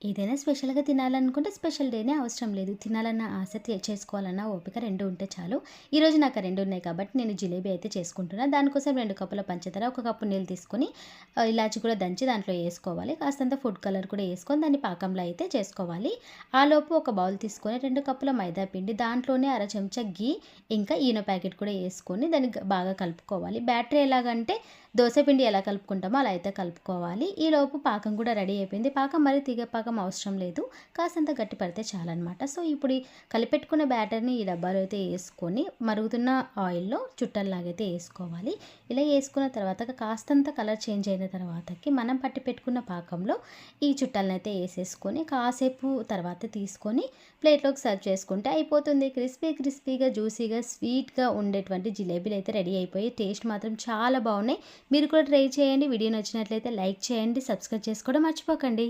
ఏదైనా స్పెషల్‌గా తినాలనుకుంటే స్పెషల్ డేనే అవసరం లేదు. తినాలన్న ఆస చేసుకోవాలన్న ఓపిక 2 ఉంటే చాలు. ఈరోజు నాకు ఆ 2 ఉన్నాయి కాబట్టి నేను జిలేబీ అయితే చేసుకుంటున్నా. దానికోసం 2 కప్పుల పంచదార, 1 కప్పు నీళ్ళు తీసుకొని ఇలాచి కూడా దంచి దాంట్లో ఏసుకోవాలి. కాస్తంత ఫుడ్ కలర్ కూడా ఏసుకొని దాన్ని పాకంలో అయితే చేసుకోవాలి. ఆలోపు ఒక బౌల్ తీసుకొని 2 కప్పుల మైదా పిండి, దాంట్లోనే అర చెంచా ఘీ, ఇంకా ఈనో ప్యాకెట్ కూడా ఏసుకొని దాన్ని బాగా కలుపుకోవాలి. బ్యాటర్ ఎలాగంటే దోస పిండి ఎలా కలుపుకుంటామో అలా అయితే కలుపుకోవాలి. ఈలోపు పాకం కూడా రెడీ అయిపోయింది. పాకం మరి తీగ పాకం అవసరం లేదు. కాసంత గట్టి పడితే చాలనమాట. సో, ఇప్పుడు ఈ కలిపెట్టుకున్న బ్యాటర్‌ని ఈ డబ్బాలో అయితే యేసుకొని మరుగుతున్న ఆయిల్‌లో చుట్టల్లాగైతే యేసుకోవాలి. ఇలా యేసుకున్న తర్వాత కాస్తంత కలర్ చేంజ్ అయిన తర్వాతకి మనం పట్టి పెట్టుకున్న పాకంలో ఈ చుట్టలనైతే యేసేసుకొని కాసేపు తర్వాత తీసుకొని ప్లేట్‌లోకి సర్వ్ చేసుకుంటే అయిపోతుంది. క్రిస్పీగా, జ్యూసీగా, స్వీట్‌గా ఉండేటువంటి జిలేబీలైతే రెడీ అయిపోయి టేస్ట్ మాత్రం చాలా బాగున్నాయి. మీరు కూడా ట్రై చేయండి. వీడియో నచ్చినట్లయితే లైక్ చేయండి. సబ్స్క్రైబ్ చేసుకోవడం మర్చిపోకండి.